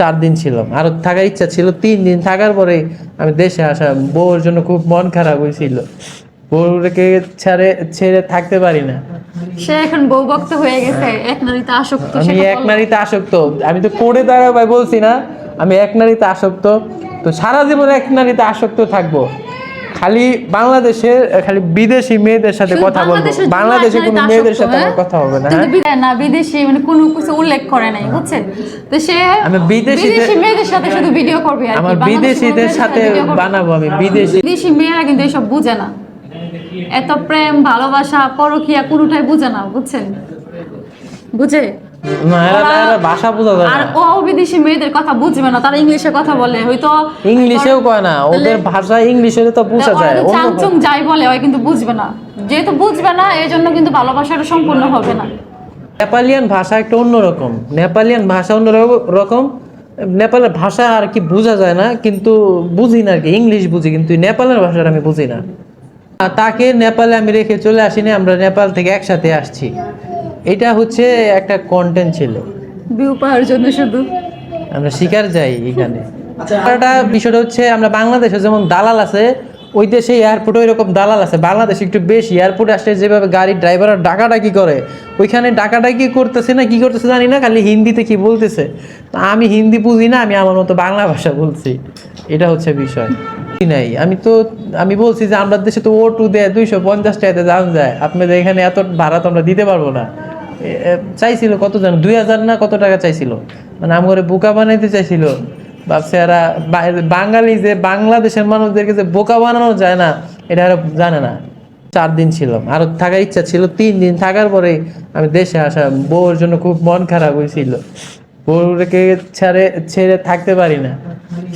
4 দিন ছিলাম, আরো থাকার ইচ্ছা ছিল। 3 দিন থাকার পরে আমি দেশে আসা। বউর জন্য খুব মন খারাপ হয়েছিল। বউকে ছেড়ে ছেড়ে থাকতে পারি না। সে এখন বউ ভক্ত হয়ে গেছে, এক নারীতে আসক্ত। আমি সেটা এক বলো। নারীতে আসক্ত। আমি তো করে দাঁড়া ভাই বলছি না, আমি এক নারীতে আসক্ত। তো সারা জীবন এক নারীতে আসক্ত থাকবো। খালি বাংলাদেশের, খালি বিদেশি মেয়েদের সাথে শুধু কথা বলবো। বাংলাদেশের জন্য এক বাংলাদেশে কোনো নারীতে মেয়েদের আসক্ত, সাথে হ্যাঁ? আমার কথা হবে না। কিন্তু হ্যাঁ, না বিদেশি মানে কোনো কিছু উল্লেখ করে নাই, বুঝছেন? তো সে আমি বিদেশি মেয়েদের সাথে শুধু ভিডিও করবে আর কি। আমার বাংলাদেশি কোনো বিদেশিদের মেয়েদের সাথে ভিডিও করবে না। বানাবো আমি বিদেশি। বিদেশি মেয়েরা কিন্তু এসব বুঝে না। এত প্রেম ভালোবাসা পরকীয়া কোনোটাই বুঝে না, বুঝছেন? বুঝে না, এরা ভাষা বোঝা যায় আর না। ও বিদেশি মেয়েদের কথা বুঝবে না, তারা ইংলিশে কথা বলে হয়তো। ইংলিশেও কয় না, ওদের ভাষা ইংলিশে তো বোঝা যায়। চাংচুং যাই বলে ওই কিন্তু বুঝবে না। যেহেতু বুঝবে না, এই জন্য কিন্তু ভালোবাসাটা সম্পূর্ণ হবে না। নেপালিয়ান ভাষা একটা অন্যরকম। নেপালিয়ান ভাষা অন্যরকম। নেপালের ভাষা আর কি বোঝা যায় না, কিন্তু বুঝি না আর কি। ইংলিশ বুঝি, কিন্তু নেপালের ভাষাটা আমি বুঝি না। আর তাকে নেপালে আমি রেখে চলে আসিনি, আমরা নেপাল থেকে একসাথে আসছি। এটা হচ্ছে একটা কন্টেন্ট ছিল। ভিউ পাওয়ার জন্য শুধু। আমরা শিকার যাই এখানে। একটা বিষয়টা হচ্ছে, আমরা বাংলাদেশে যেমন দালাল আছে, ওই দেশে এয়ারপোর্টে এরকম দালাল আছে। বাংলাদেশে একটু বেশি। এয়ারপোর্টে আসলে যেভাবে গাড়ির ড্রাইভাররা ডাকাডাকি করে, ওইখানে ডাকাডাকি করতেছে না কি করতেছে জানি না, খালি হিন্দিতে কি বলতেছে। তো আমি হিন্দি বুঝি না, আমি আমার মতো বাংলা ভাষা বলছি। এটা হচ্ছে বিষয়। নাই, আমি বলছি যে আমরা দেশে তো O2 দেয় 250 টাকাতে যাওয়া যায়, আপনাদের এখানে এত ভাড়া তো আমরা দিতে পারবো না। চাইছিল কত জানো, 2000 না কত টাকা চাইছিল। মানে আমার বোকা বানাইতে চাইছিল। ভাবছে এরা বাঙালি যে বাংলাদেশের মানুষদেরকে যে বোকা বানানো যায় না, এটা আর জানে না। 4 দিন ছিলাম, আরো থাকার ইচ্ছা ছিল। 3 দিন থাকার পরে আমি দেশে আসা। বউর জন্য খুব মন খারাপ হয়েছিল। বউকে ছেড়ে ছেড়ে থাকতে পারি না।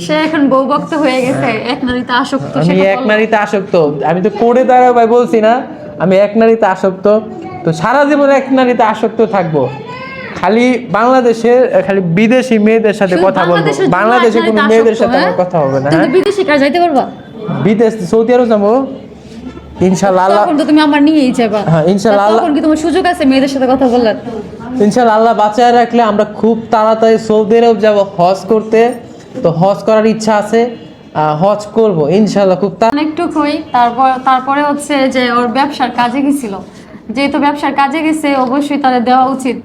সে এখন বউ ভক্ত হয়ে গেছে, এক নারীতে আসক্ত। আমি সেটা এক বলো। নারীতে আসক্ত। আমি তো করে দাঁড়া ভাই বলছি না, আমি এক নারীতে আসক্ত। তো সারা জীবন এক নারীতে আসক্ত থাকবো। খালি বাংলাদেশের, খালি বিদেশি মেয়েদের সাথে শুধু কথা বলবো। বাংলাদেশের জন্য এক বাংলাদেশে কোনো নারীতে মেয়েদের আসক্ত, সাথে হ্যাঁ? আমার কথা হবে না। তুমি হ্যাঁ, বিদেশি কার যাইতে পারবা? বিদেশ সৌদি আরব যাবো ইনশাল্লাহ। আল্লাহ, তখন তো তুমি আমার নিয়েই যাবা। হ্যাঁ ইনশাল্লাহ। আল্লাহ, তখন কি তোমার সুযোগ আছে মেয়েদের সাথে কথা বলার? ইনশাল্লাহ আল্লাহ বাঁচায় রাখলে আমরা খুব তাড়াতাড়ি সৌদি আরব যাবো হজ করতে। তো হজ করার ইচ্ছা আছে, হজ করব ইনশাল্লাহ খুব অনেকটুকুই। তারপরে হচ্ছে যে ওর ব্যবসার কাজে গেছিল। যেহেতু ব্যবসার কাজে গেছে, অবশ্যই তাদের দেওয়া উচিত।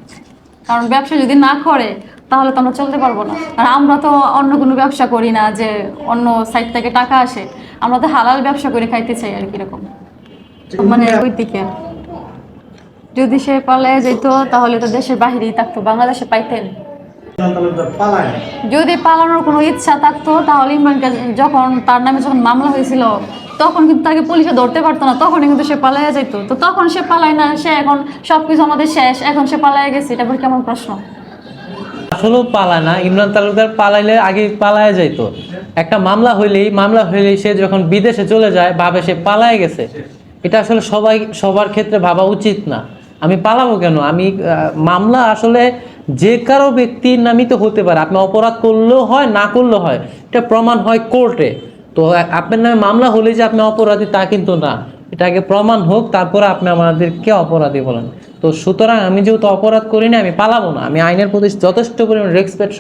কারণ ব্যবসা যদি না করে তাহলে তো আমরা চলতে পারবো না। আর আমরা তো অন্য কোনো ব্যবসা করি না যে অন্য সাইড থেকে টাকা আসে। আমরা তো হালাল ব্যবসা করে খাইতে চাই আর কিরকম, মানে ওই দিকে। যদি সে পালায় যেত তাহলে তো দেশের বাহিরেই থাকতো, বাংলাদেশে পাইতেন। যদি পালানোর কোনো ইচ্ছা থাকতো তাহলে ইমরানকে যখন তার নামে যখন মামলা হয়েছিল, তখন কিন্তু তাকে পুলিশে ধরতে পারতো না, তখনই কিন্তু সে পালাইয়া যেত। তো তখন সে পালায় না, সে এখন সবকিছু আমাদের শেষ, এখন সে পালাইয়া গেছে। এটা আবার কেমন প্রশ্ন? আসলেও পালায় না। ইমরান তালুকদার পালাইলে আগে পালায় যাইতো। একটা মামলা হইলেই সে যখন বিদেশে চলে যায় ভাবে সে পালায় গেছে। এটা আসলে সবার ক্ষেত্রে ভাবা উচিত না। আমি পালাবো কেন? মামলা আসলে যে কারো ব্যক্তির নামই তো হতে পারে। আপনি অপরাধ করলেও হয়, না করলেও হয়, এটা প্রমাণ হয় কোর্টে। তো আপনার নামে মামলা হলে যে আপনি অপরাধী তা কিন্তু না। এটা আগে প্রমাণ হোক, তারপরে আপনি আমাদেরকে অপরাধী বলেন। তো সুতরাং আমি যেহেতু অপরাধ করি না, আমি পালাবো না। আমি আইনের প্রতি যথেষ্ট পরিমাণ রেসপেক্ট